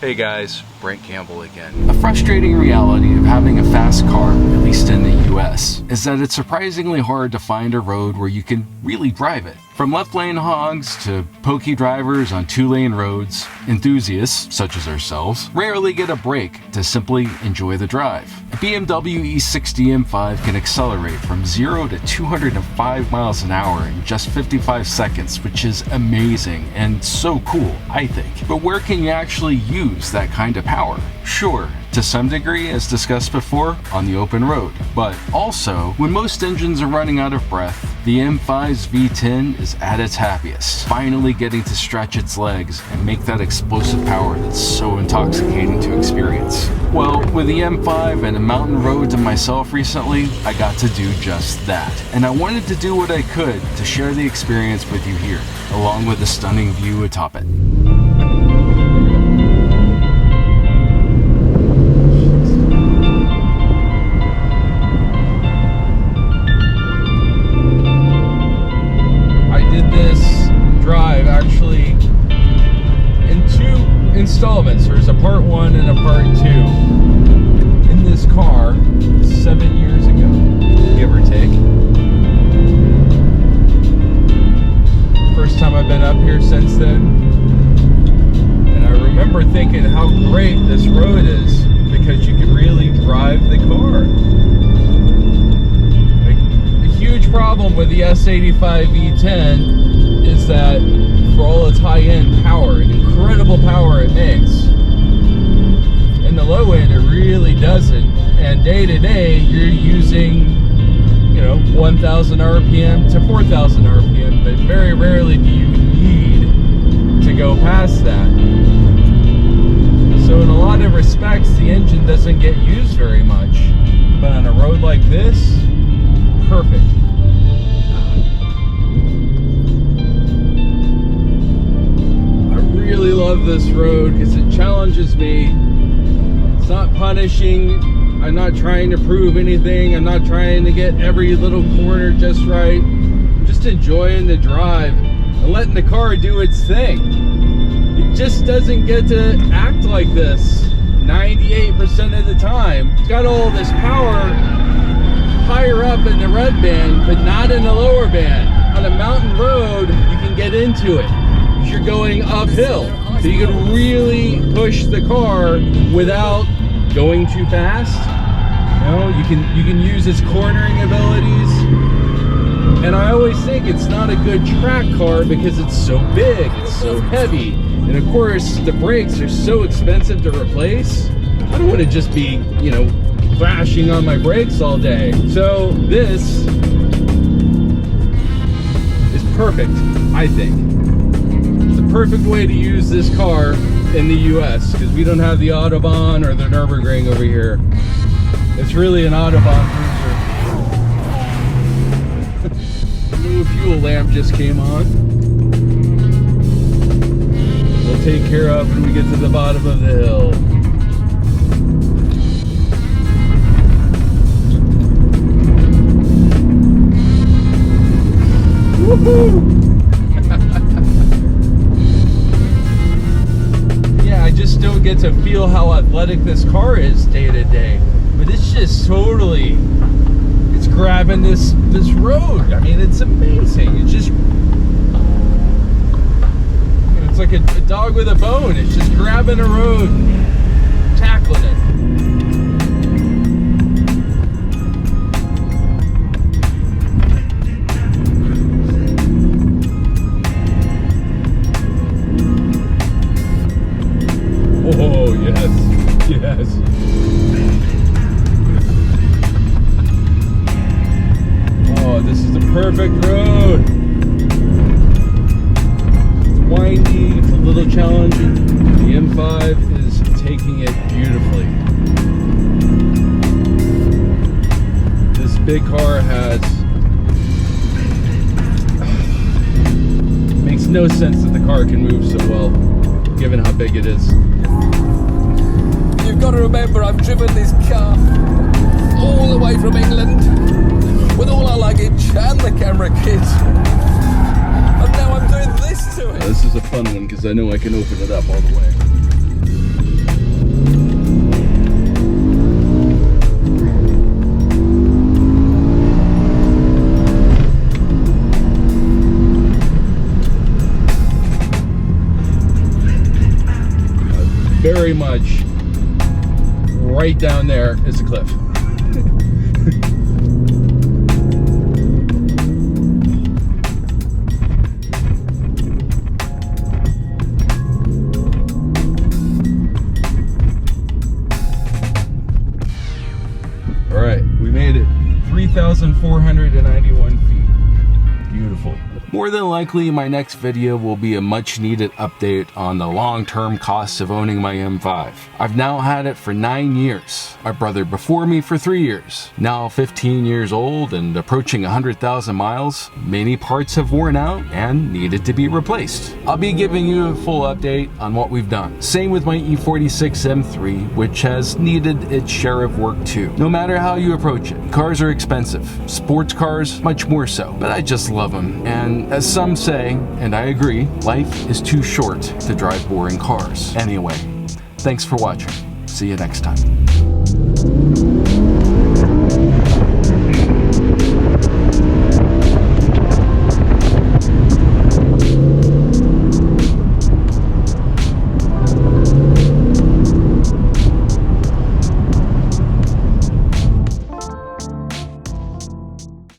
Hey guys, Brent Campbell again. A frustrating reality of having a fast car, at least in the US, is that it's surprisingly hard to find a road where you can really drive it. From left lane hogs to pokey drivers on 2-lane roads, enthusiasts, such as ourselves, rarely get a break to simply enjoy the drive. A BMW E60 M5 can accelerate from 0 to 205 miles an hour in just 55 seconds, which is amazing and so cool, I think. But where can you actually use that kind of power? Sure, to some degree, as discussed before, on the open road. But also, when most engines are running out of breath, the M5's V10 is at its happiest, finally getting to stretch its legs and make that explosive power that's so intoxicating to experience. Well, with the M5 and a mountain road to myself recently, I got to do just that. And I wanted to do what I could to share the experience with you here, along with a stunning view atop it. Actually in 2 installments. There's a part 1 and a part 2 in this car 7 years ago, give or take. First time I've been up here since then, and I remember thinking how great this road is because you can really drive the car. A huge problem with the S85 V10 is that for all its high-end power and incredible power it makes, in the low end it really doesn't, and day to day you're using 1,000 RPM to 4,000 RPM, but very rarely do you need to go past that. So in a lot of respects the engine doesn't get used very much, but on a road like this, perfect. I really love this road because it challenges me. It's not punishing. I'm not trying to prove anything. I'm not trying to get every little corner just right. I'm just enjoying the drive and letting the car do its thing. It just doesn't get to act like this 98% of the time. It's got all this power higher up in the red band, but not in the lower band. On a mountain road, you can get into it. You're going uphill, so you can really push the car without going too fast. You can use its cornering abilities. And I always think it's not a good track car because it's so big, it's so heavy, and of course the brakes are so expensive to replace. I don't want to just be, thrashing on my brakes all day. So this is perfect, I think. Perfect way to use this car in the US because we don't have the Autobahn or the Nürburgring over here. It's really an Autobahn cruiser. The little fuel lamp just came on. We'll take care of when we get to the bottom of the hill. Woohoo! Just don't get to feel how athletic this car is day to day, but it's just totally, it's grabbing this road. I mean, it's amazing. It's just, it's like a dog with a bone. It's just grabbing a road, tackling it. Oh, yes, yes. Oh, this is the perfect road. It's windy, it's a little challenging. The M5 is taking it beautifully. This big car makes no sense that the car can move so well, given how big it is. You've got to remember, I've driven this car all the way from England with all our luggage and the camera kit, and now I'm doing this to it. This is a fun one because I know I can open it up all the way. very much right down there is a cliff. All right, we made it 3,491 feet. Beautiful. More than likely, my next video will be a much needed update on the long-term costs of owning my M5. I've now had it for 9 years. My brother before me for 3 years. Now 15 years old and approaching 100,000 miles, many parts have worn out and needed to be replaced. I'll be giving you a full update on what we've done. Same with my E46 M3, which has needed its share of work too. No matter how you approach it, cars are expensive. Sports cars, much more so. But I just love them. And as some say, and I agree, life is too short to drive boring cars. Anyway, thanks for watching. See you next time.